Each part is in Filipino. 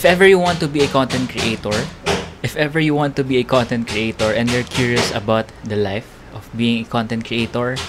If ever you want to be a content creator, and you're curious about the life of being a content creator,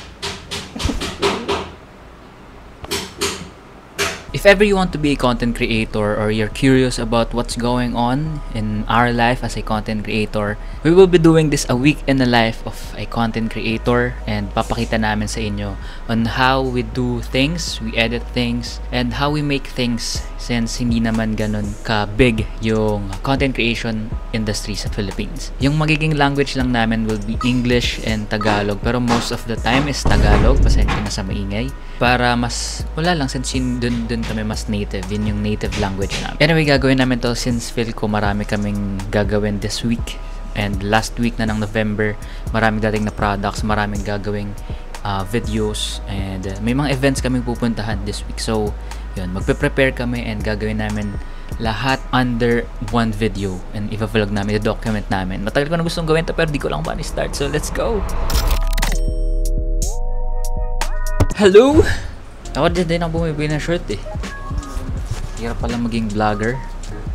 if ever you want to be a content creator or you're curious about what's going on in our life as a content creator, we will be doing this a week in the life of a content creator, and papakita namin sa inyo on how we do things, we edit things, and how we make things, since hindi naman ganun ka-big yung content creation industry sa Philippines. Yung magiging language lang namin will be English and Tagalog, pero most of the time is Tagalog, pasensya na sa maingay, para mas wala lang, since dun kami mas native, yun yung native language namin. Anyway, gagawin namin to since feel ko marami kaming gagawin this week, and last week na ng November, maraming dating na products, maraming gagawing videos, and may mga events kaming pupuntahan this week. So yun, magpe-prepare kami and gagawin namin lahat under one video, and i-vlog namin, i-document namin. Matagal ko na gustong gawin to pero di ko lang paano start, so let's go! Hello! Ako din ako bumibili ng shirt eh. Hirap pala maging vlogger.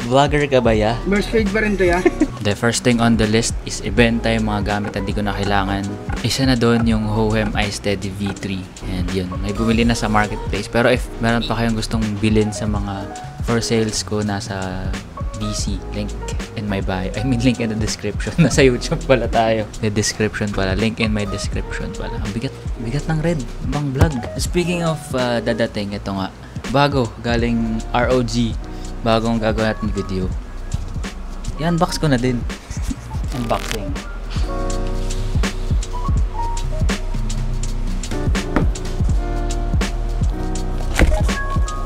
Vlogger ka ba ya? First grade ba rin to ya? The first thing on the list is ibenta yung mga gamit na di ko na kailangan. Isa na doon yung Hohem iSteady V3. And yun, may bumili na sa marketplace. Pero if meron pa kayong gustong bilhin sa mga for sales ko, nasa BC, link in my bio. I mean, link in the description. Nasa YouTube pala tayo. The description pala. Link in my description pala. Ang bigat ng red. Bang vlog. Speaking of dadating, ito nga. Bago, galing ROG. Bagong gagawin natin video. I-unbox ko na din. Unboxing.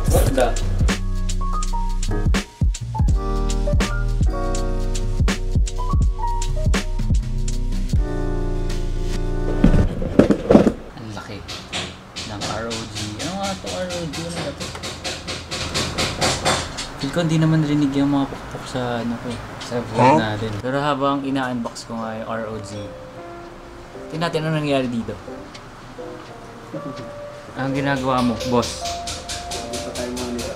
What the? Ang laki ng ROG. Ano nga ito ROG? Ano ba ito? Feel ko hindi naman rinig yung mga pukpuk sa ano ko, sa vlog natin. Pero habang ina-unbox ko nga yung ROG, tingnan natin ano nangyari dito. Ang ginagawa mo, boss? Hindi pa tayo muna.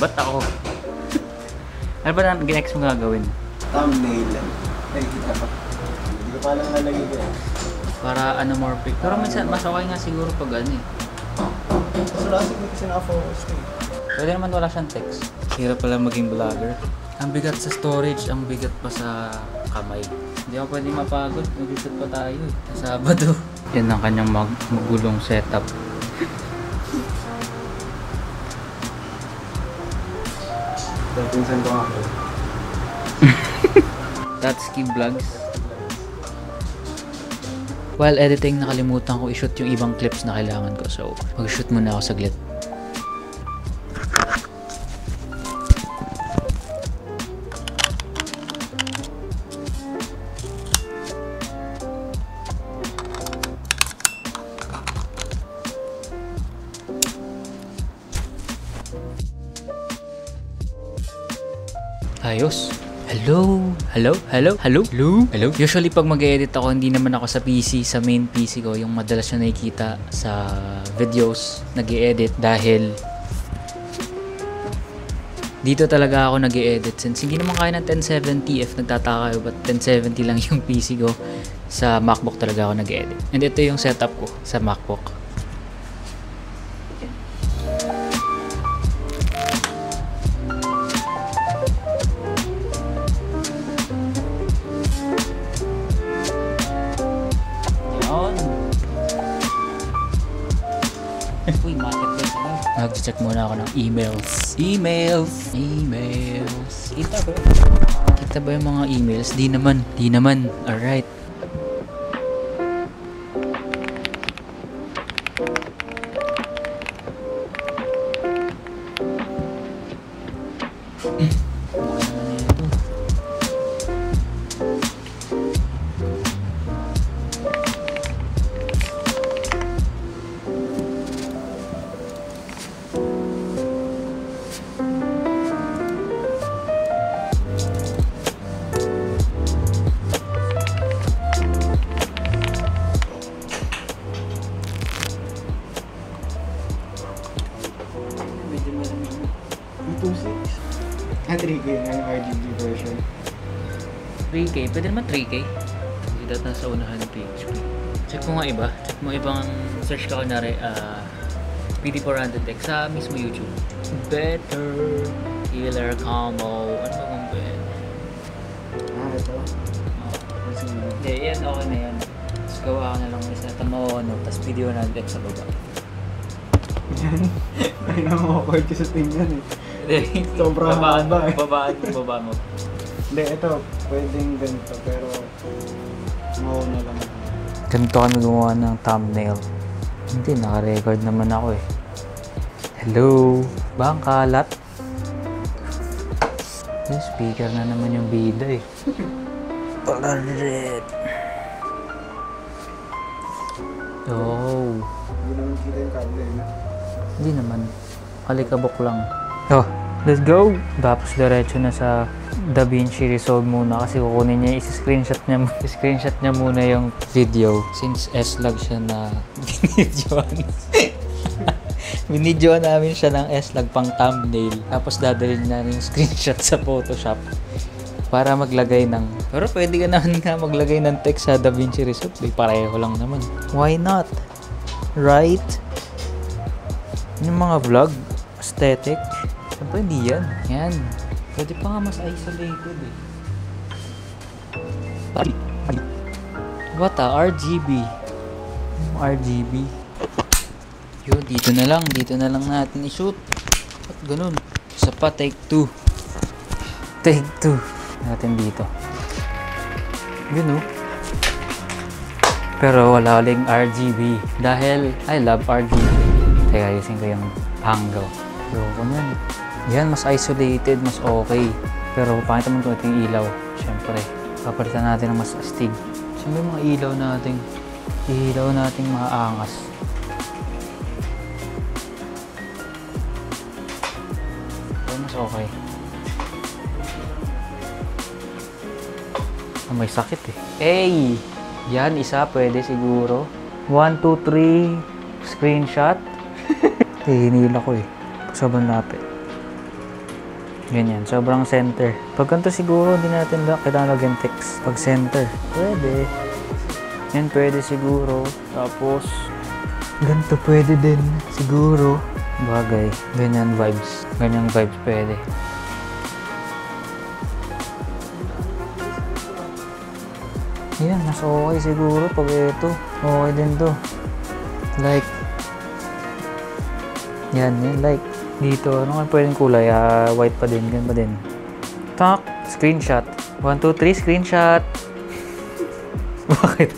Ba't ako? Ano ba na next mo gagawin? Thumbnail lang. Nakikita pa. Hindi ko pa lang nalagay ko. Para ano, more pic. Pero minsan mas okay nga siguro pag ano eh. So last week kasi naka-focus ko eh. Pwede naman wala siyang text. Hirap pala maging vlogger. Ang bigat sa storage, ang bigat pa sa kamay. Hindi ako pwede mapagod. Nag-shoot pa tayo eh. Sa Sabado. Yan ang kanyang magulong setup. Pinsan ko ako. Tatsuki Vlogs. While editing, nakalimutan ko i-shoot yung ibang clips na kailangan ko. So, mag-shoot muna ako saglit. Ayos. Hello. Usually pag mag-edit ako, hindi naman ako sa PC, sa main PC ko, yung madalas na nakikita sa videos, nag-edit dahil dito talaga ako nag-edit since hindi naman kaya ng 1070. If nagtataka kayo, but 1070 lang yung PC ko, sa MacBook talaga ako nag-edit. And ito yung setup ko sa MacBook. Uy, marketplace na. Mag-check muna ako ng emails. Kita ba yung mga emails? Di naman. Alright. 3K na yung RGB version. 3K, pwede naman 3K. Hindi data sa unahan ng PHP. Check mo nga iba. Check mo ibang search ka kunwari, PD400X sa mismo YouTube. Better killer combo. Ano ba kung pwede? Ito. Hindi, yan okay na yan. Tapos gawa ka na lang isa tamo, no? Tapos PD100X sa baba. Yan. Ay naman awkward ko sa tingnan eh. Hindi, Sobrang haba eh. Baba mo. Hindi, ito. Pwedeng ganito pero mauna lang. Ganito kami gumawa ng thumbnail. Hindi, naka-record naman ako eh. Hello! Ba ang kalat? Yung speaker na naman yung bida eh. Palarit! Oh! Hindi naman kita yung cable eh. Hindi naman. Kalikabok lang. Oh, let's go! Tapos diretso na sa DaVinci Resolve muna kasi kukunin niya, i-screenshot niya muna yung video since S-Log siya na binidyoan. Binidyoan namin siya ng S-Log pang thumbnail tapos dadalhin na yung screenshot sa Photoshop para maglagay ng, pero pwede ka naman nga maglagay ng text sa DaVinci Resolve, pareho lang naman. Why not? Right? Yung mga vlog, aesthetic, siyempre hindi yan. Yan. Pwede pa nga mas isolated eh. What RGB? RGB. Yun, dito na lang natin i-shoot. At ganun. Isa pa, take 2. Take 2. Natin dito. Yun oh. Pero wala uling RGB. Dahil I love RGB. Teka, ayusin ko yung angle. Loko nun. Yan, mas isolated, mas okay. Pero pangit naman kung ito yung ilaw. Siyempre, papalitan natin ng mas astig. Siyempre yung mga ilaw natin. Ilaw nating maangas. Pero mas okay. Oh, may sakit eh. Hey! Yan, isa pwede siguro. 1, 2, 3. Screenshot. Hinila ko eh. Sobrang lapit. Ganyan, sobrang center. Pag ganito siguro, hindi natin kailangan lagyan text. Pag center, pwede. Yan, pwede siguro. Tapos, ganito pwede din. Siguro. Bagay. Ganyan vibes. Ganyang vibes pwede. Yan, mas okay siguro pag ito. Okay din to. Like, yan, like. Dito, ano nga pwedeng kulay? White pa din, ganun pa din. Tak! Screenshot. 1, 2, 3, screenshot! Bakit?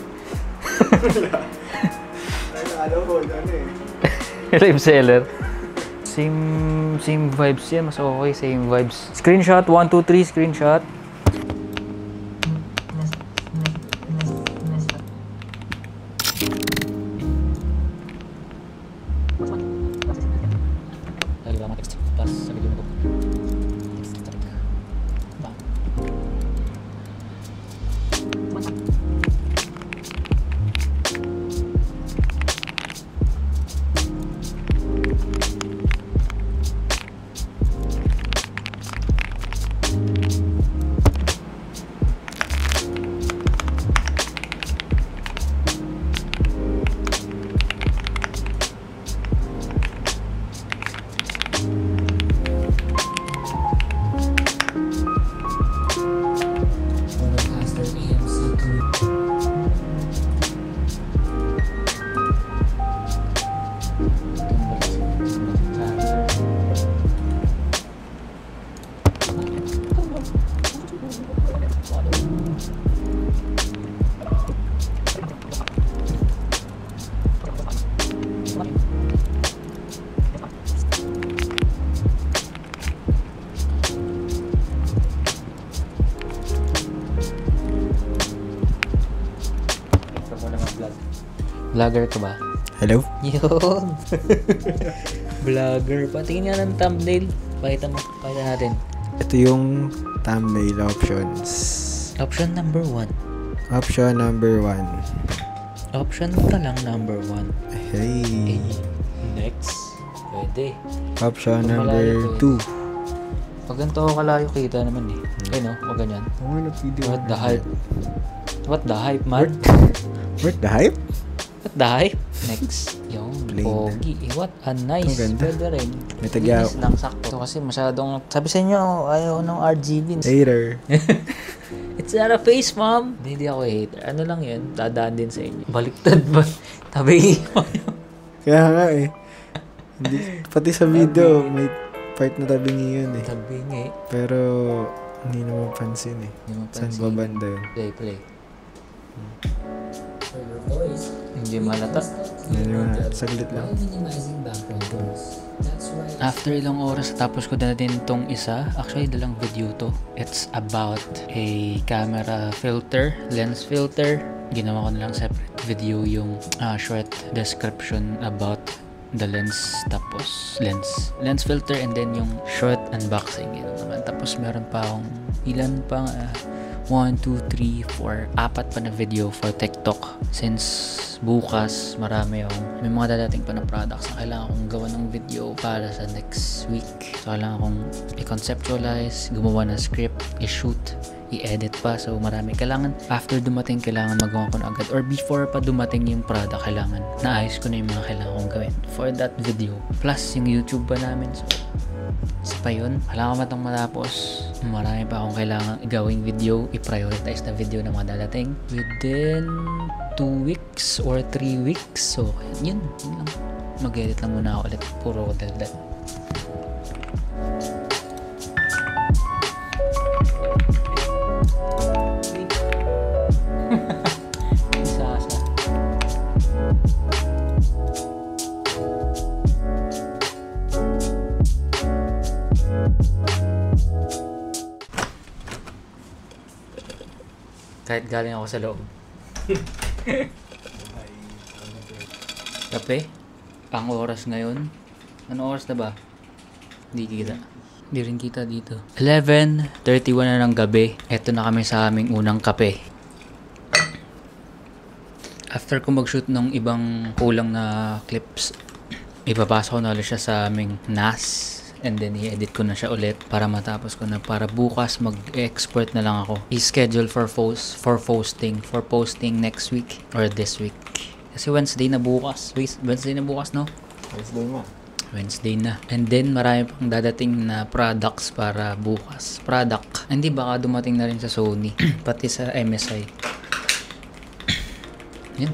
Ano ko, ano eh. Live seller. Same vibes yan, mas okay, same vibes. Screenshot, 1, 2, 3, screenshot. Vlogger ka ba? Hello? Yun! Vlogger. Patingin nga ng thumbnail. Pakita natin. Ito yung thumbnail options. Option number 1. Option number 1. Option ka lang number 1. Hey. Next. Pwede. Option Kung number malayo 2. Pag ganito ako kalayo, kita naman eh. Ay no, wag ganyan. Oo, nag-video. What the hype? What the hype, man? What the hype? What the hype? Next. Yung Plain. pogi. What a nice. Ang ganda. Pwede rin. May tagyaw. Linis lang sakto. Ito kasi masyadong, sabi sa inyo, ayaw ng RGB. Hater. It's not a face, mom. Hindi ako hater. Ano lang yun? Dadaan din sa inyo. Baliktad ba? Tabi mo. Kaya nga eh. Hindi, pati sa video, may part na tabingi yun eh. Tabi nga eh. Pero, hindi naman pansin eh. Hindi mo Saan pansin. ba banda yun? Play. Hindi malata. Yan yung saglit lang. After ilang oras, tapos ko na din tong isa. Actually, dalang video to. It's about a camera filter, lens filter. Ginawa ko na lang separate video yung short description about the lens, tapos lens filter, and then yung short unboxing. Yun naman. Tapos meron pa akong ilan pang 1, 2, 3, 4, 4 pa na video for TikTok. Since bukas, may mga dadating pa na products na kailangan kong gawa ng video para sa next week. So, kailangan kong i-conceptualize, gumawa ng script, i-shoot, i-edit pa. So, marami. Kailangan, after dumating, kailangan magawa ko na agad. Or before pa dumating yung product, kailangan naayos ko na yung mga kailangan kong gawin for that video. Plus, yung YouTube pa namin. So, isa pa yun. Kailangan ko matang matapos. Marami pa akong kailangan gawing video. I-prioritize na video na mga dadating within 2 weeks or 3 weeks. So, yun lang. Mag-edit lang muna ako ulit. Puro daldal. Isa-asa. Kahit galing ako sa loob. Kape? Ang oras ngayon? Ano oras na ba? Hindi kita. Hindi rin kita dito. 11:31 na ng gabi. Eto na kami sa aming unang kape. After ko mag-shoot ng ibang kulang na clips, ipapasok ko na ulit siya sa aming NAS. And then i-edit ko na siya ulit para matapos ko na, para bukas mag-export na lang ako. I-schedule for posting next week or this week. Kasi Wednesday na bukas, no? Wednesday na. Wednesday na. And then marami pang dadating na products para bukas. Hindi, baka dumating na rin sa Sony pati sa MSI. Yan.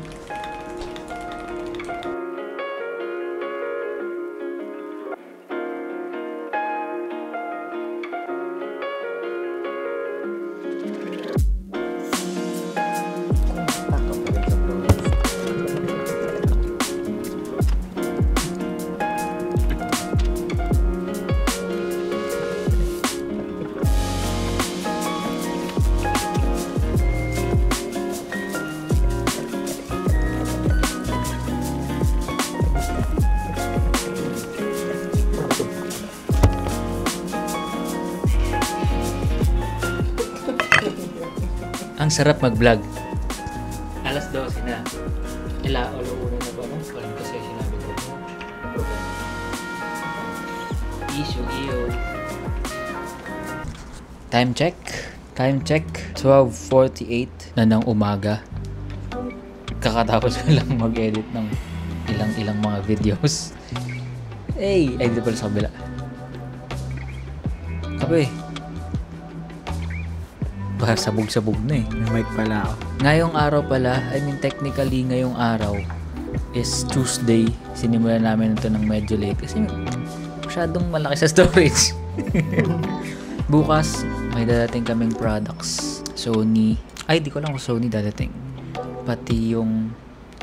Ang sarap mag-vlog. Alas 12 na. Alauna na ba? Kasi sinabi ko. Iyo. Time check. 12:48 na ng umaga. Kakatapos ko lang mag-edit ng ilang mga videos. Ay, di pala sa kabila. Kape. Baka sabog-sabog na eh. May mic pala ako. Ngayong araw pala, technically ngayong araw is Tuesday. Sinimulan namin ito ng medyo late kasi masyadong malaki sa storage. Bukas, may dadating kaming products. Sony. Di ko lang kung Sony dadating. Pati yung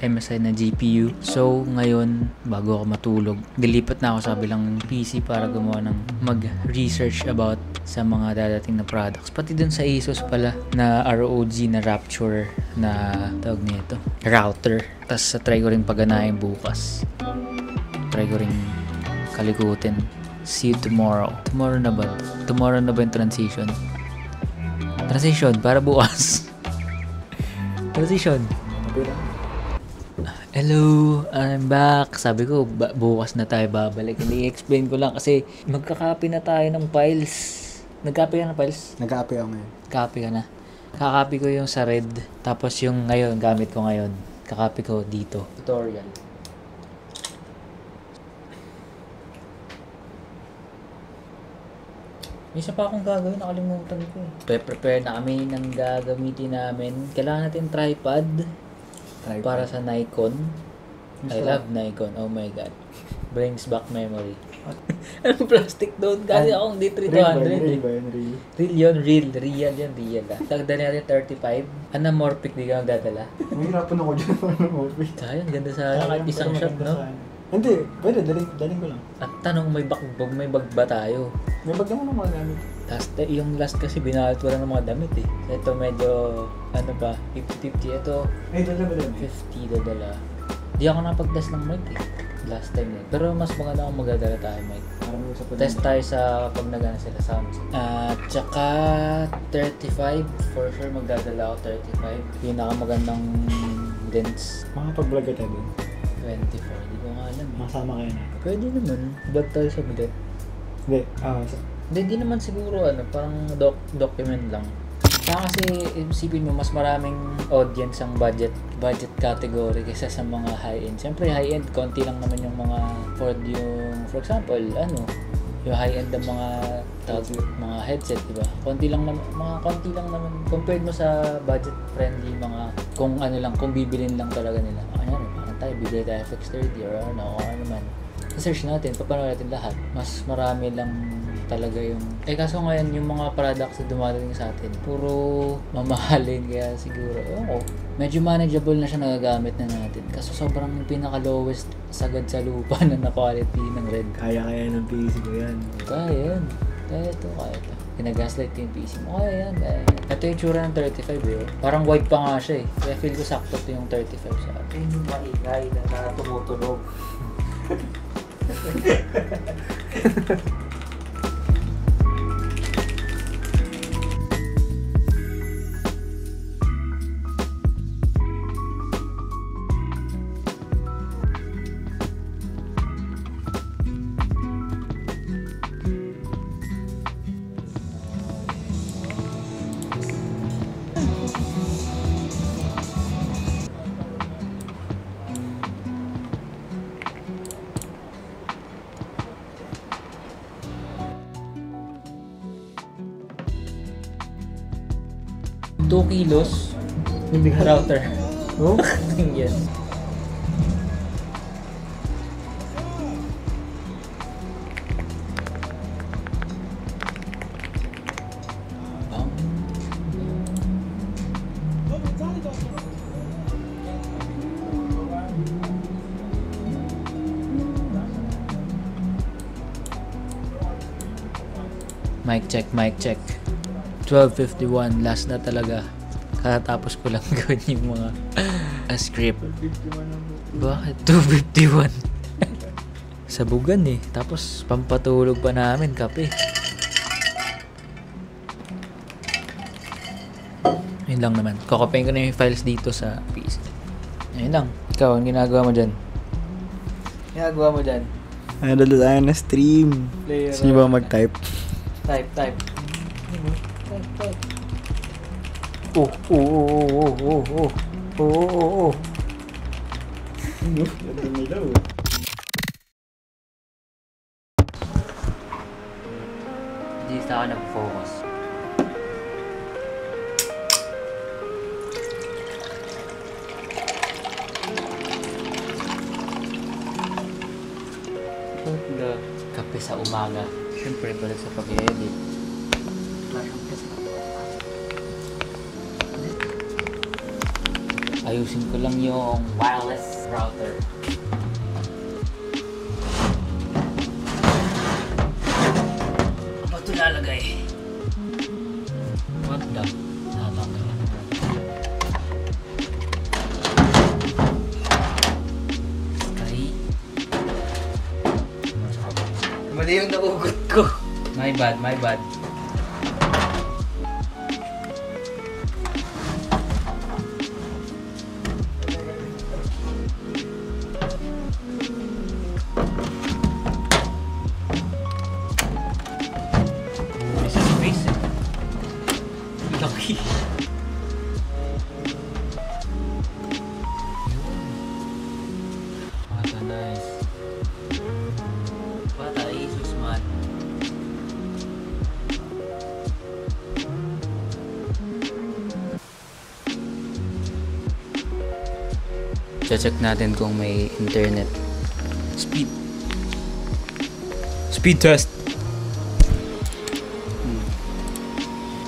MSI na GPU. So, ngayon, bago ako matulog, dilipat na ako sa bilang PC para gumawa ng mag-research about sa mga dadating na products. Pati dun sa Asus pala na ROG na Rapture na tawag nito, router. Tapos try ko rin paganahin bukas. Try ko rin kalikutin. See you tomorrow. Tomorrow na ba yung transition? Transition para bukas. Transition. Hello, I'm back. Sabi ko, bukas na tayo babalik. Hindi, explain ko lang kasi magkakopy na tayo ng files. Nag-copy ka na, Pals? Nag-aapi ako ngayon. Copy ka na. Kakopy ko yung sa red. Tapos yung ngayon, gamit ko ngayon. Kakopy ko dito. Tutorial. May isa pa akong gagawin, nakalimutan ko eh. Prepare na kami ng gagamitin namin. Kailangan natin tripod. Para sa Nikon. I love Nikon. Oh my God. Brings back memory. Anong plastic doon? Kasi akong D300. Real ba yun? Real yun, real. Real yan, real ah. Dagdag natin 35. Anamorphic, di ka magdadala. Mahirapan ako dyan. Anamorphic. Sayang, ganda sana. Kahit isang shot, no? Hindi, pwede. Daling ko lang. At tanong, may bag ba tayo? May bag naman ng mga gamit. Yung last kasi binalot ko lang ng mga damit eh. So, ito medyo, ano ba, 50-50. Ito, Ay, dala ba din? 50 dadala. Di ako napag-test ng mic eh. Last time eh. Pero mas maganda kung magdadala tayo mic. Test tayo sa pag nagana sila sounds. At saka 35. For sure magdadala ako 35. Pinakamagandang lens. Makapag-vlog ka tayo din. 24. Di ko nga alam eh. Masama kayo na. Pwede naman. Vlog tayo sa bidet. Hindi, Hindi naman siguro ano, parang document lang. Kasi isipin mo mas maraming audience ang budget category kaysa sa mga high-end. Siyempre high-end, konti lang naman yung mga for example, yung high-end ng mga headset, diba? Konti lang naman compared mo sa budget friendly mga kung bibilin lang talaga nila. Parang tayo bibili tayo FX30 or ano man. Search natin, papanood natin lahat. Mas marami lang talaga yung... kaso ngayon, yung mga products na dumadating sa atin, puro mamahalin. Kaya siguro, medyo manageable na siya nagagamit na natin. Kaso sobrang pinaka-lowest sagad sa lupa na quality ng red. Kaya ng PC ko yan. Kaya yan. Kaya ito. Kinagaslight yung PC mo. Kaya yan. Ito yung tsura ng 35 eh. Parang wide pa nga siya eh. Kaya feel ko sakto ito yung 35 sa atin. Yung maingay na tumutunog. 2 kilos router. Oh? Yes. Mic check. 12:51, last na talaga. Katapos ko lang gawin yung mga script. Bakit 2:51? Sabugan eh. Tapos pampatulog pa namin, kape. Yun lang naman. Kokopain ko na yung files dito sa PC. Ayun lang. Ikaw, ang ginagawa mo dyan? Dalo tayo na stream. Gusto nyo ba mag-type? Type. Hindi sa akin nag-focus. Kape sa umaga. Siyempre, balik sa pag-edit. Ayusin ko lang yung wireless router. Ano ito lalagay? What the? Sky? Mali yung naugot ko. My bad. Space. Bata, nice. Bata, Jesus man. Check natin kung may internet. Speed test.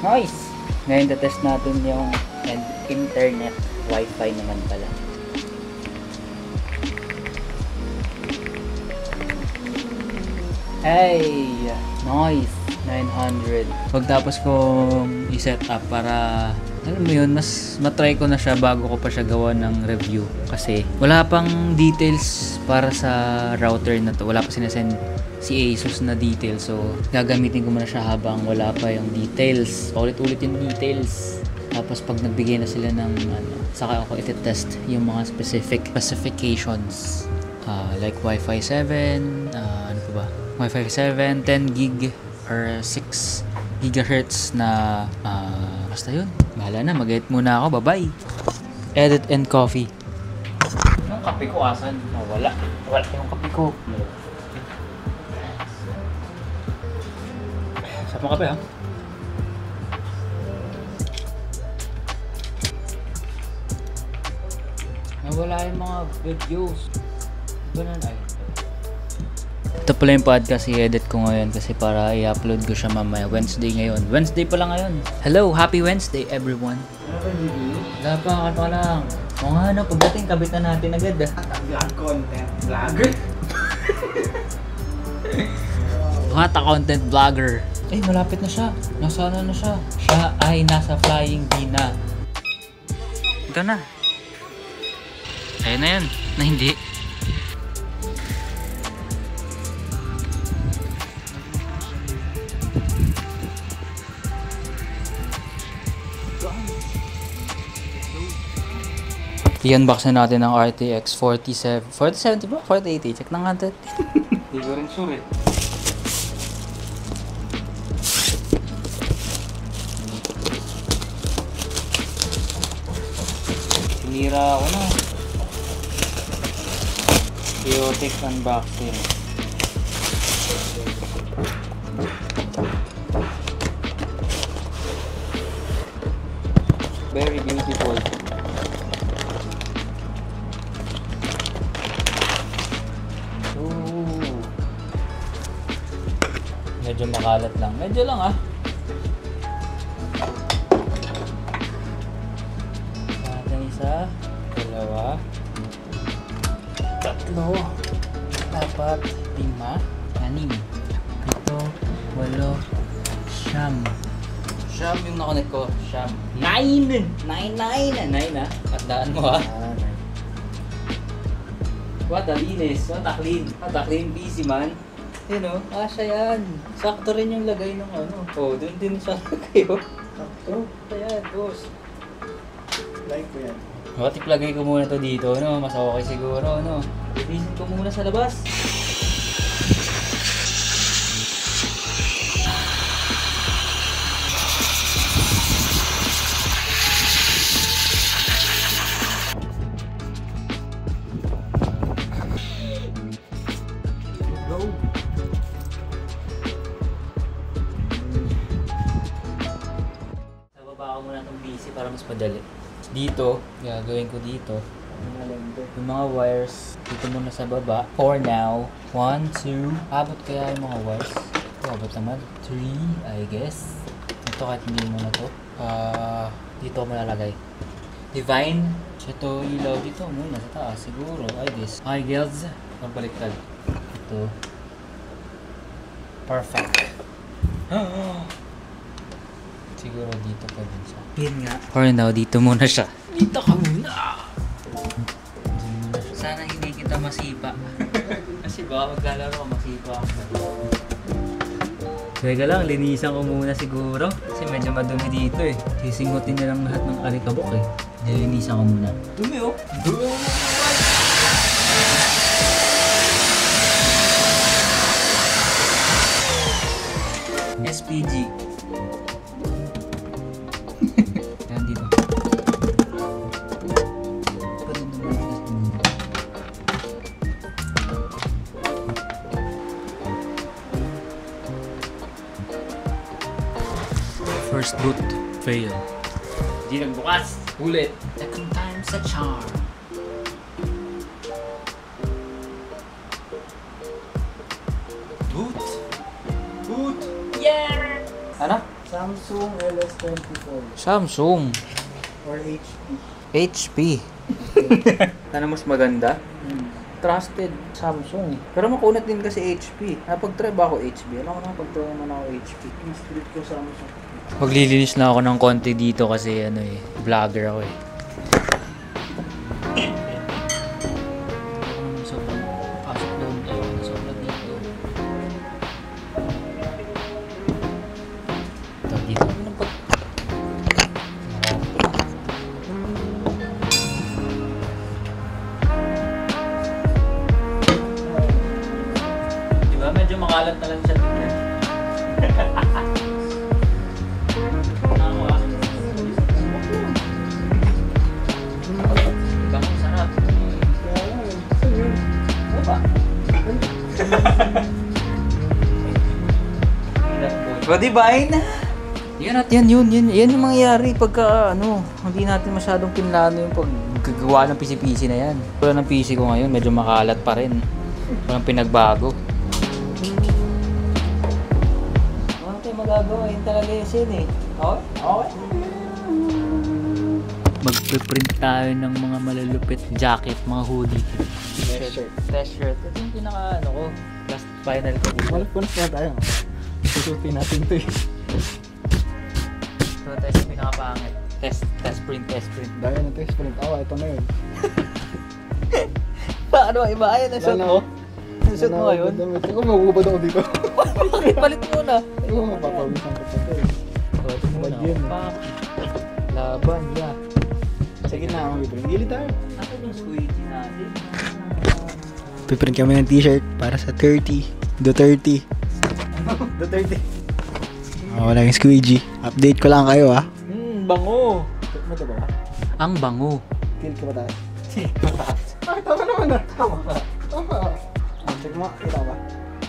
Nice! Ngayon test natin yung internet. Wi-Fi naman pala. Hey! Nice! 900. Pagtapos kong i-set up para alam mo yun, mas matry ko na siya bago ko pa siya gawa ng review. Kasi wala pang details para sa router na to. Wala pa sinasend si ASUS na details. So, gagamitin ko muna siya habang wala pa yung details. Paulit-ulit yung details. Tapos pag nagbigay na sila ng saka ako iti-test yung mga specifications. Like Wi-Fi 7, ano pa ba? Wi-Fi 7, 10 gig or 6 gigahertz na basta yun. Bahala na, mag-edit muna ako. Bye-bye. Edit and coffee. Yung kape ko asan? Wala. Wala yung kape ko. Sarap mo kape ha? Nawala yung mga videos. Ganun ay. Ito pala yung podcast i-edit ko ngayon kasi para i-upload ko siya mamaya. Wednesday ngayon. Wednesday pala ngayon. Hello, happy Wednesday everyone. Wala pa, ka lang. O nga ano, pagdating kabit na natin agad. Vlog content. Vlogger. Hata content vlogger. Eh, malapit na siya. Nasa ano na siya? Siya ay nasa flying V na. Ito na. Ayun na yun. Na hindi. I-unbox na natin ang RTX 4070 ba? 4080. Check na natin. Hindi ko rin sure eh. Sinira ako na. Chaotic unboxing. Very beautiful. Medyo makalat lang. Medyo lang ah. Natin isa, dalawa, tatlo, apat, lima, anim, pito, walo, siyam. Siyam yung nakonek ko. Siyam. 9! 9 ah. Tandaan mo ah. What a linis. What a clean PC man. Yun o, kasya yan. Sakto rin yung lagay ng ano. Oh, dun din sa lagay o. Sakto. Ayan, boss. Like ko yan. Matik lagay ko muna to dito, no? Mas okay siguro, no? Ibisin ko muna sa labas. Para mas madali. Dito, gagawin ko dito. Yung mga wires, dito muna sa baba. For now, 1, 2, abot kaya yung mga wires? Abot naman. 3, I guess. Ito kahit hindi mo na to. Dito ako malalagay. Divine. Ito, ilaw dito muna sa taas. Siguro, I guess. Hi, girls. Magbaliktad. Ito. Perfect. Siguro dito pa din siya. Yun nga. For now, dito muna siya. Dito ka muna! Sana hindi kita masipa. Kasi baka maglalaro ka masipa ako. Teka lang, linisan ko muna siguro. Kasi medyo madumi dito eh. Sisingutin niya lang lahat ng alikabok eh. Linisan ko muna. Dumi oh! Dumi oh! SPG. First boot, fail. Di nagbukas. Ulit. Second time's a charm. Boot. Boot. Yeah! Ano? Samsung LS24 Samsung. or HP. HP. Ano mas maganda? Trusted Samsung. Pero makunat din kasi HP. Napag-try ba ako HP? Alam ko napag-try naman ako HP. Mas pilit ko Samsung. Maglilinis na ako ng konti dito kasi vlogger ako eh. Sobrang pasok doon. Sobrang dito. Ito dito. Diba? Medyo makalat na lang siya dito. O diba, ay na? Yan yung mangyayari pagka hindi natin masyadong pinlano yung paggagawa ng PC na yan. Wala ng PC ko ngayon, medyo makalat pa rin. Walang pinagbago. Wala tayong magagawa, yun talaga yung sin eh. Okay? Okay. Magpiprint tayo ng mga malalupit jacket, mga hoodie. Test shirt. Ito yung pinaka ko. Last final ko dito. Malap-punas na tayo. Susutin natin to eh. So, test yung pinakapangit. Test print. Dahil na test print. Ito na yun. Ano, iba ayan ang suit mo? Ang suit mo ngayon? Tingko, magubad ako dito. Bakit? Palit muna. Tingko, mapapawisan ko pa to eh. Ito muna. Bagyan. Laban, yeah. Sige na ako piprint. Gili tayo. Ako yung squeegee natin. Piprint kami ng t-shirt para sa 30. Do 30. Do 30. Wala yung squeegee. Update ko lang kayo ah. Bango. Check mo ito ba? Ang bango. Tilt ka ba tayo? Tama naman na. Tama. Check mo. Kita ba?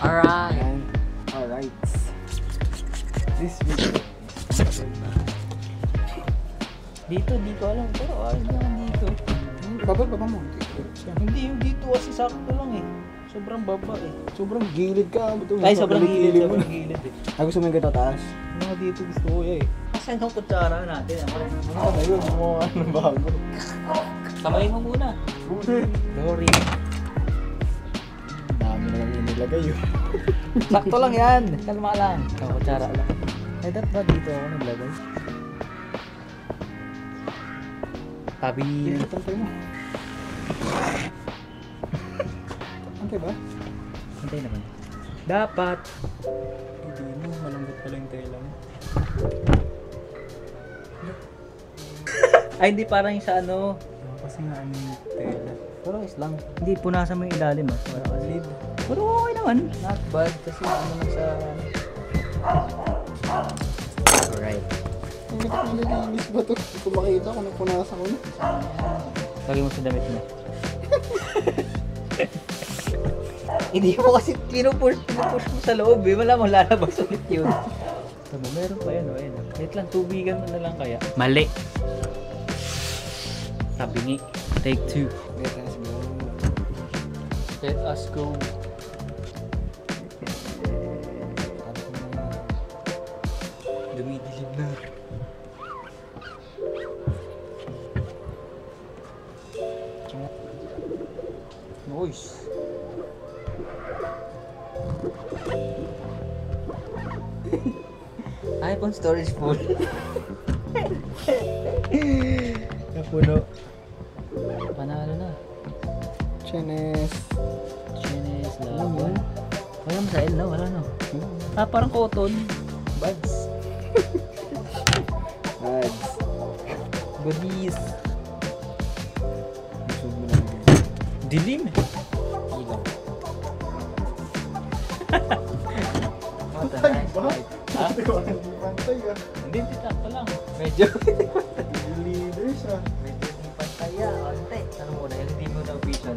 Alright. Ayan. Alright. This video. Dito, di ko alam. Pero ayun naman dito. Baba mo. Hindi, yung dito kasi sakto lang eh. Sobrang baba eh. Sobrang gilid ka. Ay, sobrang gilid eh. Gusto mo yung ganito taas? Mga dito gusto ko eh. Asan yung kutsara natin? Ano na yun? Ano bago? Kamay mo muna. Glory. Dami na lang yung nilagay yun. Sakto lang yan. Kalma lang. Kutsara lang. Ay, ba dito ako naglagay? Tabi. Tantay mo. Tantay ba? Antay naman. Dapat. Hindi mo. Malambot pala yung tela mo. Ay, hindi parang yung sa ano. Kasi nga ano yung tela. Pero is lang. Hindi, punasan mo yung ilalim ah. Lid. Pero okay naman. Not bad. Kasi ano lang sa... Alright. Ang nalinis ba ito? Ito makita ko nung punasan ko na. Lagay mo sa damit mo. Hindi mo kasi pinupush mo sa loob eh. Wala mo lalabas ulit yun. Sabi, meron pa yan o. Wait lang, tubigan mo na lang kaya. Mali. Tabingi. Take 2. Let us go. Dumidilim na. Noise. iPhone storage full. Napuno. Panalo na. Chenes. Chinese laban. Wala masail na, wala na. Parang cotton. Buds. Ads. Goodies. Zoom mo lang din. Dilim. Ilaw. What a nice fight. Ha? Hindi pantay ah. Hindi, titakto lang. Medyo. Leaders ah. Medyo hindi pantaya. Ante. Ano mo na, hindi mo na official.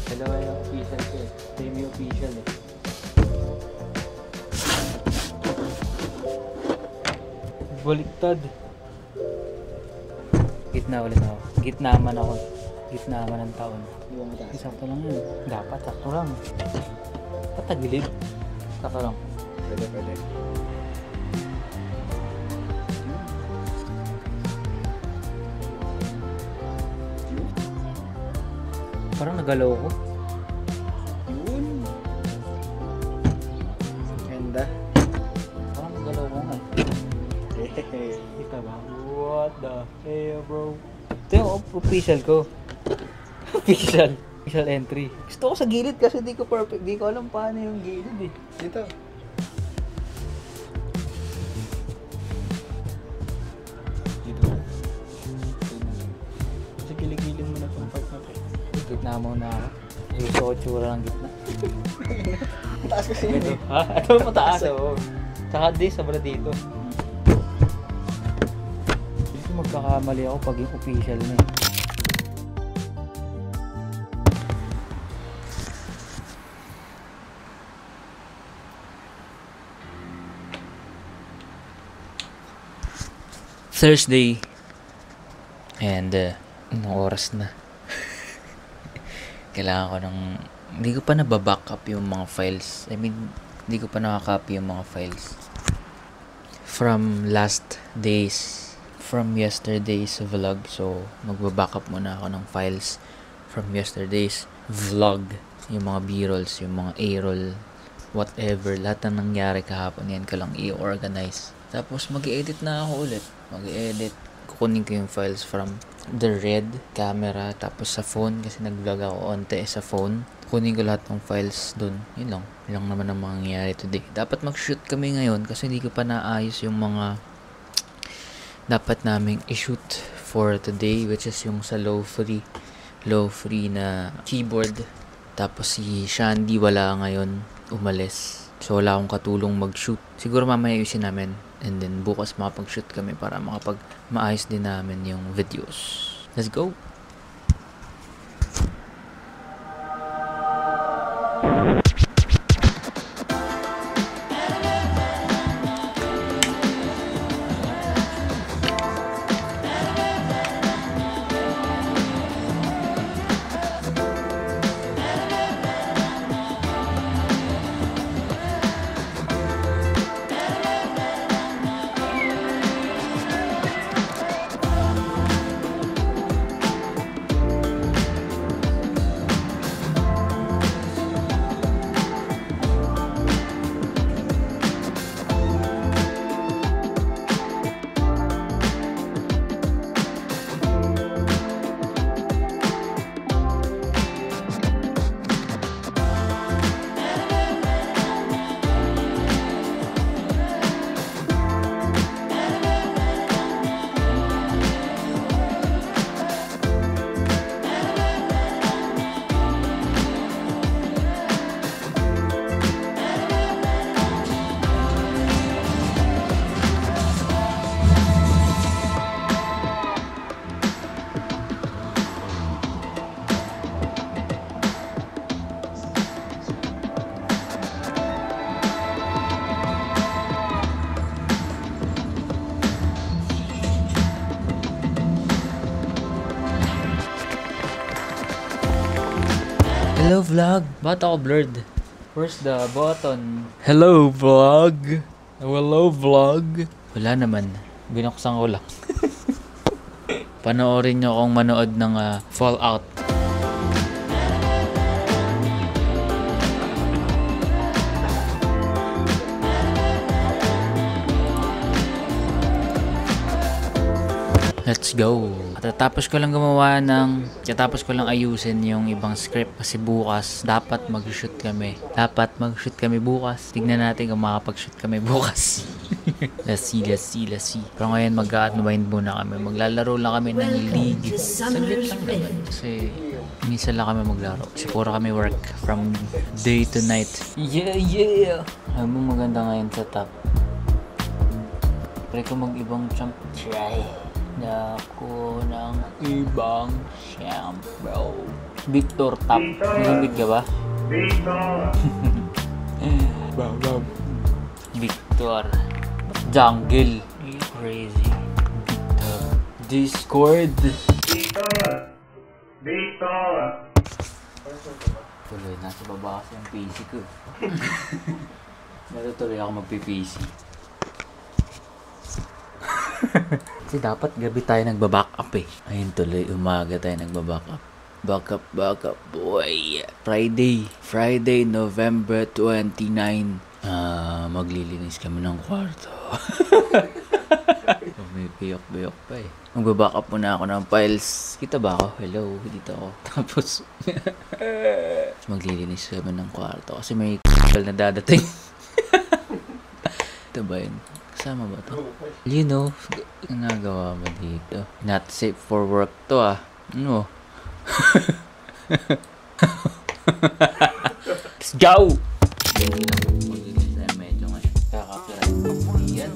Dalawa yung official ko eh. Semi official eh. Baliktad. Gitna ulit ako. Gitna man ako. Gitna man ng taon. Sakto lang yun. Dapat, sakto lang. Patagilid. Sakto lang. Pwede. Parang nagalaw ko. Yun. Ganda. Parang nagalaw ko nga. Kita ba? What the hell, bro? Ito yung official ko. Official entry. Gusto ko sa gilid kasi di ko perfect. Di ko alam paano yung gilid eh. Dito. Dito. Kasi kiligilin mo na itong part na ito. Gitna mo na ako. Gusto ko tsura ng gitna. Taas kasi yun Ito. eh. Ha? Ito mataas. Oo. Saka di, sabra dito. Hindi ko magkakamali ako pag yung official na eh. Thursday. And, anong oras na? Kailangan ko ng... Hindi ko pa nababackup yung mga files. I mean, hindi ko pa nakakopy yung mga files. From last days, from yesterday's vlog. So, magbabackup muna ako ng files from yesterday's vlog. Yung mga b-rolls, yung mga a-roll, whatever. Lahat ng nangyari kahapon, yan ko lang i-organize. Tapos, mag-edit na ako ulit. Mag-edit. Kukunin ko yung files from the red camera. Tapos sa phone, kasi nag-vlog ako onte sa phone. Kunin ko lahat ng files dun. Yun lang. Yun lang naman ang mangyayari today. Dapat mag-shoot kami ngayon kasi hindi ko pa naayos yung mga dapat naming i-shoot for today, which is yung sa low free na keyboard. Tapos si Shandy wala ngayon, umalis. So wala akong katulong mag-shoot. Siguro mamaya ayusin namin. And then bukas makapag-shoot kami para maayos din namin yung videos. Let's go! Hello vlog. Ba't ako blurred? Where's the button? Hello vlog. Hello vlog. Wala naman. Binuksan ko lang. Panoorin nyo akong manood ng Fallout. Let's go! Tatapos ko lang tatapos ko lang ayusin yung ibang script kasi bukas dapat mag-shoot kami. Bukas. Tignan natin kung makapag-shoot kami bukas. Let's see. Pero ngayon mag-unwind muna kami. Maglalaro lang kami ng league. Saglit lang naman. Kasi minsan lang kami maglaro. Kasi puro kami work from day to night. Yeah! Ay mo maganda ngayon sa top. Try ko mag-ibang champ. Try. Ako ng ibang shampoo. Victor Top. Nagambit ka ba? Victor. Jungle. Crazy. PJ scored. Victor! Tuloy, nasa baba kasi ang PC ko. Natutuloy ako magpi-PC. Kasi dapat gabi tayo nagba-backup eh. Ayun tuloy, umaga tayo nagba-backup. Backup, boy. Friday, November 29. Maglilinis kami ng kwarto. May biyok pa eh. Magba-backup muna ako ng files. Kita ba ako? Hello, dito ako. Tapos, maglilinis kami ng kwarto. Kasi may na dadating. Ito ba yun? Kasama ba ito? You know, nagawa mo dito. Not safe for work to ah. Ano? Let's go! Hindi lang maglilinis na medyo ngayon. Kakapiran. Yan.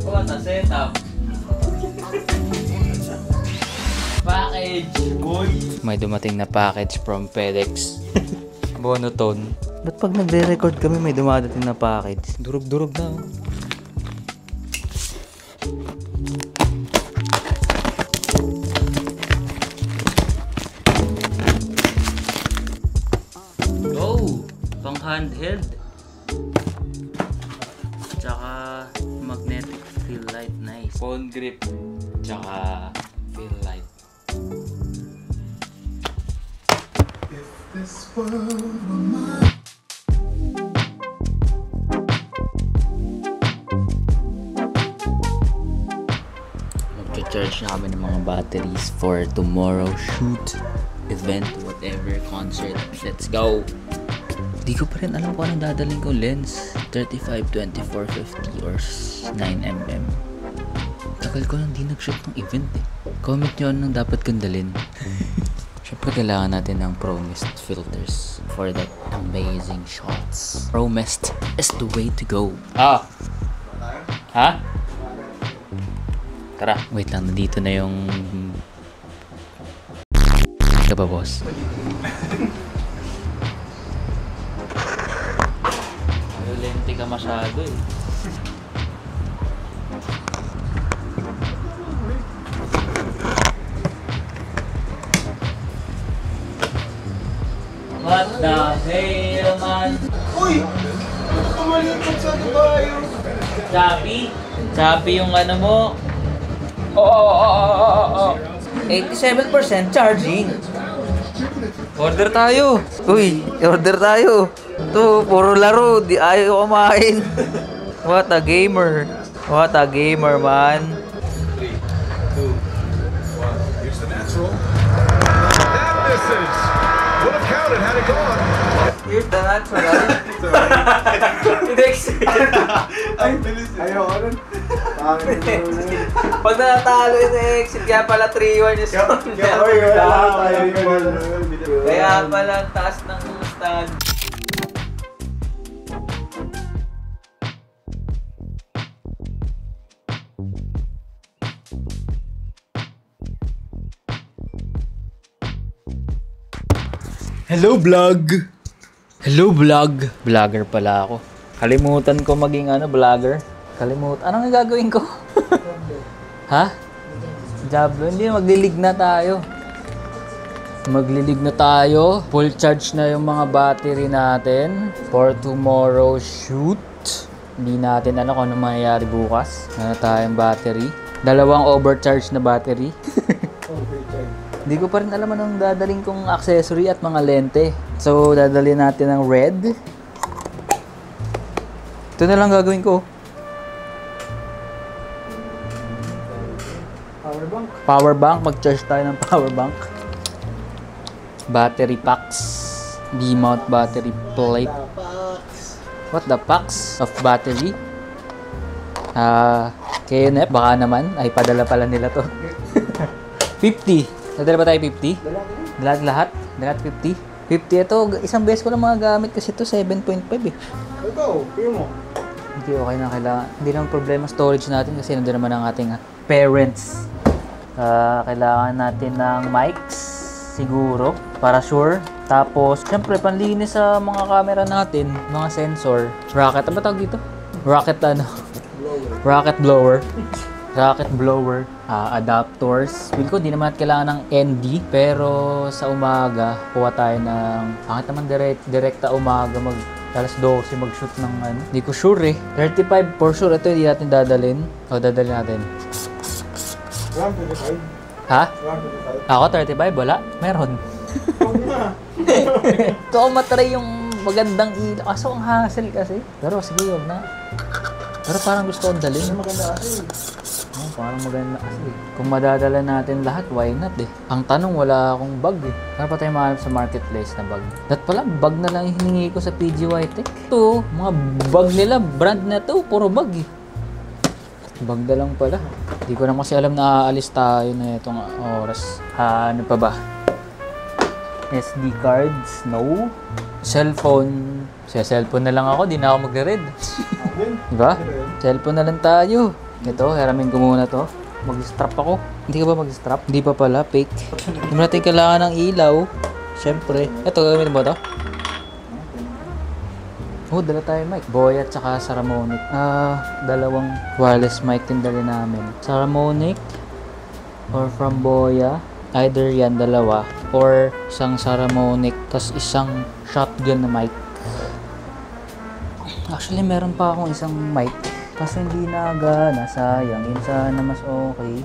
What a setup. Package, boy. May dumating na package from FedEx. Bonotone. Ba't pag nagre-record kami may dumadating na package? Durog-durog na. Oh, pang handheld. Tsaka magnetic feel light, nice. Phone grip, tsaka feel light. If this world were mine. Mag-charge na kami ng mga batteries for tomorrow shoot, event, whatever, concert. Let's go! Di ko pa rin alam kung anong dadaling kong lens. 35, 24, 50 or 9mm. Tagal ko nang di nag-shoot ng event eh. Comment nyo anong dapat kong dalhin. Siyempre kailangan natin ng ProMist filters for that amazing shots. ProMist is the way to go. Ah! Ha? Tara. Wait lang, nandito na yung... Ka ba, boss? Lente ka masyado eh. What the hell, man? Uy! Tumalikot sa kabayo! Choppy yung ano mo. Oo. 87% charging. Order tayo. Uy, order tayo. Ito, puro laro. Di ayaw kumain. What a gamer. What a gamer, man. 3, 2, 1. Here's the natural. That misses! Would have counted had it gone. Here's the natural. Ay, bilis. Ayoko nun. Pag natalo yung exit, kaya pala 3-1 yung score. Kaya pala ang taas ng stand. Hello, vlog! Hello, vlog! Vlogger pala ako. Kalimutan ko maging vlogger. Anong gagawin ko? Ha? Diablo, hindi. Maglilig na tayo. Full charge na yung mga battery natin for tomorrow shoot. Hindi natin kung ano mangyayari bukas. Ano tayong battery? 2 overcharge na battery. Hindi ko pa rin alam anong dadaling kong accessory at mga lente. So, dadalhin natin ng red. Ito na lang gagawin ko. Power bank. Mag-charge tayo ng power bank. Battery packs. B-mount battery plate. What the packs of battery? KNF, baka naman. Ay, padala pala nila to. 50. Nadala ba tayo 50? Lahat? Lahat 50? 50 ito. Isang beses ko lang magagamit kasi ito 7.5 eh. Ikaw, pili mo. Hindi, okay na. Kailangan. Hindi naman problema storage natin kasi nandun naman ang ating parents. Kailangan natin ng mics siguro para sure. Tapos, syempre, panlinis sa mga camera natin, mga sensor. Rocket, ano ba tawag dito? Rocket Rocket blower. Rocket blower. Adapters. Feel ko, di naman kailangan ng ND. Pero sa umaga, kuha tayo ng... Bakit naman direkta umaga alas 12 mag-shoot ng ano? Di ko sure eh. 35 for sure. Ito hindi natin dadalhin. O, dadalhin natin. 125. Ha? 125. Ako 35? Wala? Meron. Ito ako matry yung magandang ilaw. Kaso ang hassle kasi. Pero sige, huwag na. Pero parang gusto kong dalhin. Maganda kasi. Parang maganda kasi. Kung madadala natin lahat, why not eh? Ang tanong, wala akong bag eh. Kaya pa tayo mahanap sa marketplace na bag. That pala, bag na lang hiningi ko sa PGY Tech. Ito, mga bag nila, brand na to, puro bag eh. Bag na lang pala. Hindi ko na kasi alam na aalis tayo na itong oras. Ano pa ba? SD cards? No. Cellphone. Sa cellphone na lang ako, di na ako magre-red. Diba? Cellphone na lang tayo. Ito, hiramin ko muna to. Mag-strap ako. Hindi ka ba mag-strap? Hindi pa pala, fake. Hindi mo natin kailangan ng ilaw. Siyempre. Ito, gagamitin mo to? Oh, dala tayo mic. Boya at saka Saramonic. Dalawang wireless mic din dali namin. Saramonic or from Boya. Either yan, dalawa. Or isang Saramonic tas isang shotgun na mic. Actually, meron pa akong isang mic. Kaso hindi nagana, sayang. Yun sana mas okay.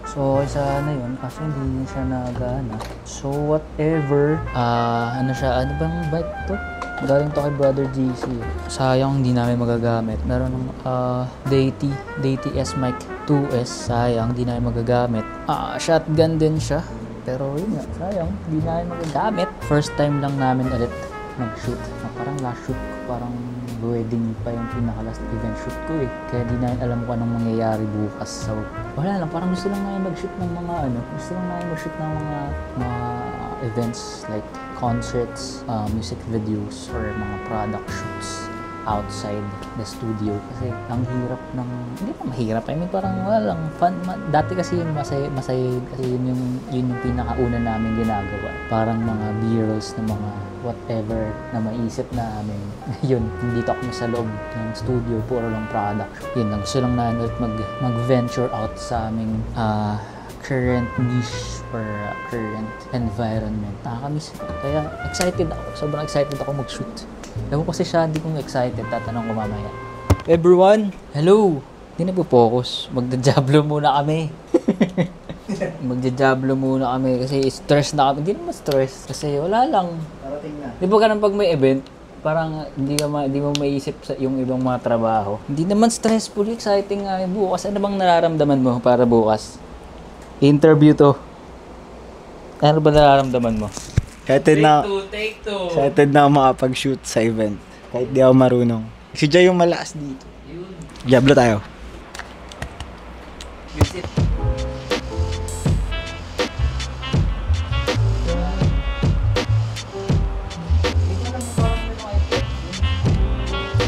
So, okay sana yun. Kaso hindi siya nagana. So, whatever. Ano siya? Ano bang bike to? Galing to kay Brother GC. Sayang, hindi namin magagamit. Meron ng Deity S-Mic 2S. Sayang, hindi namin magagamit. Shotgun din siya. Pero yun nga, sayang, hindi namin magagamit. First time lang namin ulit mag-shoot. Parang last shoot ko, parang wedding pa yung pinaka-last event shoot ko eh. Kaya di na alam ko anong mangyayari bukas. So, wala lang. Parang gusto lang namin mag-shoot ng mga gusto lang namin mag-shoot ng mga events like concerts, music videos, or mga product shoots outside the studio. Kasi ang hirap ng... Hindi pa mahirap. I mean, parang wala lang. Fun. Dati kasi yung masaya kasi yun yung pinakauna namin ginagawa. Parang mga B-rolls na mga whatever na maisip namin. Yun, dito ako sa loob ng studio, puro lang product. Yun lang, gusto lang namin mag-venture out sa aming current niche or current environment. Nakakamiss ko. Kaya excited ako. Sobrang excited ako mag-shoot. Ewan ko si Shadi kung excited. Tatanong ko mamaya. Everyone, hello! Hindi na po focus. Magda-jablo muna kami. Magja-jablo muna kami kasi stress na kami. Hindi naman stress kasi wala lang. Parating na. Di ba ganun pag may event, parang hindi mo maiisip sa yung ibang mga trabaho. Hindi naman stressful, exciting nga. Bukas, ano bang nararamdaman mo para bukas? Interview to. Ano ba nararamdaman mo? Excited na, Take two. excited na ako makapag-shoot sa event. Kahit di ako marunong. Si Jay yung malakas dito. Yun. Diablo tayo. Use it.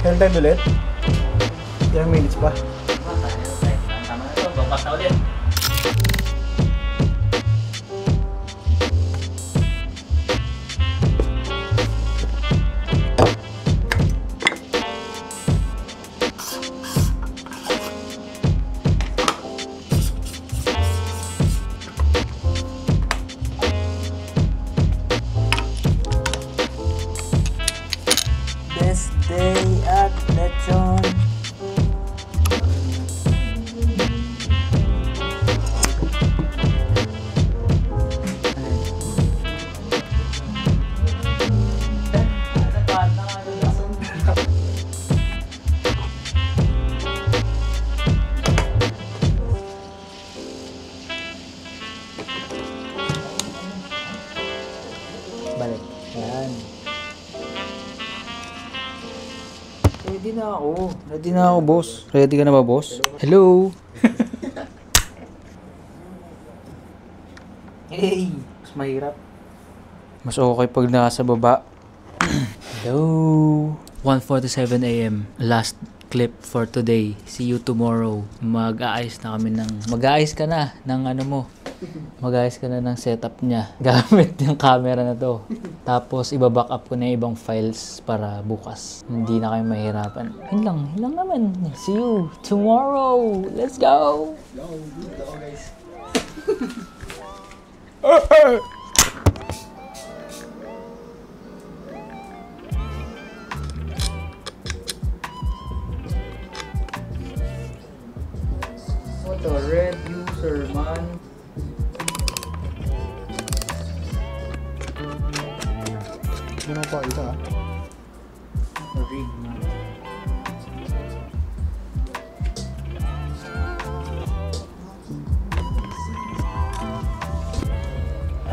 Kailan time ulit? Ilang minutes pa? Tama na ito. Bakas na ulit. Best day at Lechon. Ready na ako, boss. Ready ka na ba, boss? Hello? Hey! Mas mahirap. Mas okay pag nasa baba. Hello. 1:47 AM. Last clip for today. See you tomorrow. Mag-aayos ka na ng ano mo. Mag-aayos ka na ng setup niya. Gamit yung camera na to. Tapos iba-back up ko na yung ibang files para bukas. Hindi na kayo mahirapan. Yun lang naman. See you tomorrow. Let's go. Go guys. What a red user, man. Ano pa ito ah? Rig, man.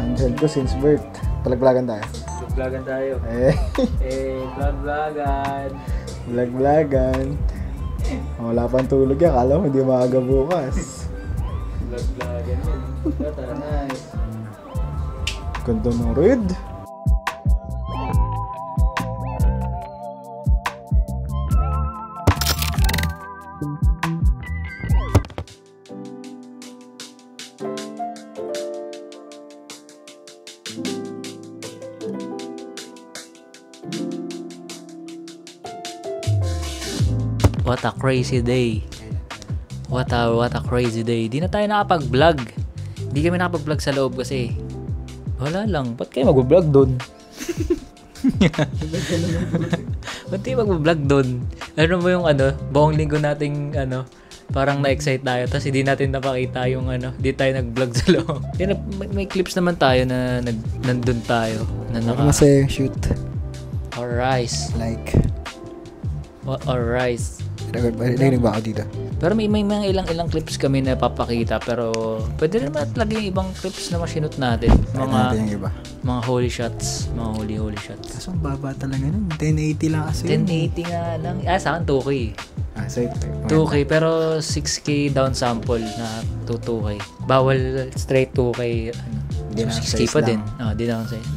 Andyan ko since birth. Palag-vlogan tayo. Vlog-vlogan tayo. Vlog-vlogan. Vlog-vlogan. Wala pang tulog yan. Kala mo hindi maaga bukas. Vlog-vlogan yun. That's nice. Ganda ng red. What a crazy day. What a crazy day. Di na tayo nakapag-vlog. Di kami nakapag-vlog sa loob kasi wala lang. Ba't kayo mag-vlog doon? Ba't kayo mag-vlog doon? Ano mo yung buong linggo nating parang na-excite tayo tapos hindi natin napakita yung hindi tayo nag-vlog sa loob. May clips naman tayo na nandun tayo. Na Ano masaya yung shoot? Alright. Like. Alright. Narinig ba ako dito? Pero may mga ilang clips kami na papakita pero pwede naman talaga yung ibang clips na masinot natin. Natin yung iba. Mga holy shots. Mga holy shots. Kaso ang baba talaga nun. 1080 lang kasi yun. 1080 nga lang. Sa akin 2K. So 2K pero 6K downsample na 2K. Bawal straight 2K. So 6K pa din. Di downsize.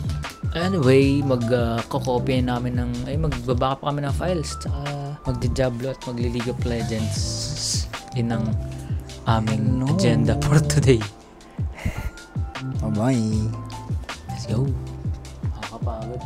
Anyway, magkokopya namin magbabackup kami ng files tsaka magdi-Diablo at magli-League of Legends. Yun ang aming agenda for today. Bye. Let's go. Nakakapagod.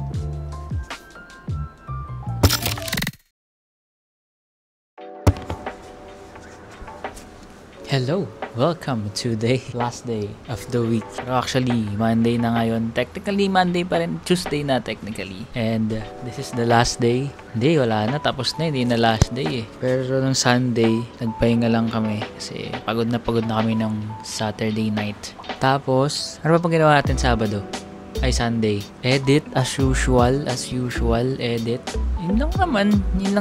Hello! Welcome to the last day of the week. Actually, Monday na ngayon. Technically, Monday pa rin. Tuesday na technically. And this is the last day. Hindi, wala na. Tapos na. Hindi na last day eh. Pero nung Sunday, nagpahinga lang kami. Kasi pagod na kami ng Saturday night. Tapos, ano pa pang ginawa natin Sabado? Ay, Sunday. Edit as usual, edit. Yun lang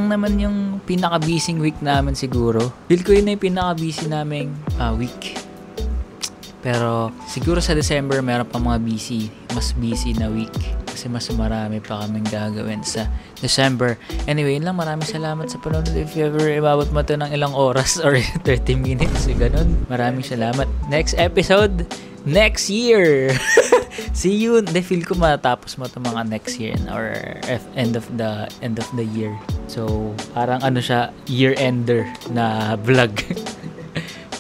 naman yung pinaka-busy week namin siguro. Feel ko yun na yung pinaka-busy naming week. Pero siguro sa December meron pa mas busy na week. Kasi mas marami pa kaming gagawin sa December. Anyway, yun lang. Maraming salamat sa panonood. If you ever ibabot mo ito ng ilang oras or 30 minutes, ganun. Maraming salamat. Next episode, next year! See you. Feel ko matapos mo ito mga next year or end of the year. So, parang siya, year-ender na vlog.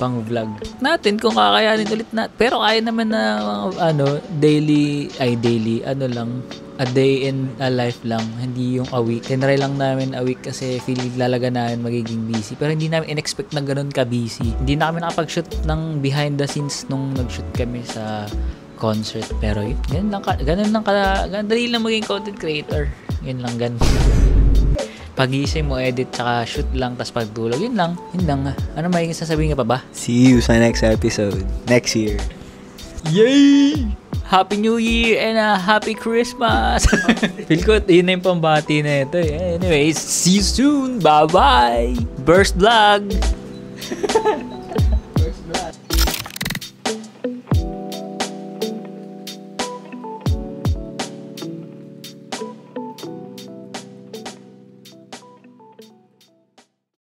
Pang-vlog natin kung kakayanin ulit na. Pero kaya naman na daily, a day in a life lang, hindi yung a week. Tinry lang namin a week kasi feel lalaga namin magiging busy. Pero hindi namin in-expect na ganun ka-busy. Hindi na kami nakapag-shoot ng behind the scenes nung nag-shoot kami sa concert. Pero yun, ganun lang dali lang maging content creator. Yun lang, ganun. Pagising mo, edit, tsaka shoot lang, tas pagtulog. Yun lang. Ano may sasabihin ka pa ba? See you sa next episode. Next year. Yay! Happy New Year and a Happy Christmas! Feel ko, yun na yung pambati na ito. Anyways, see you soon! Bye-bye! Burst Vlog!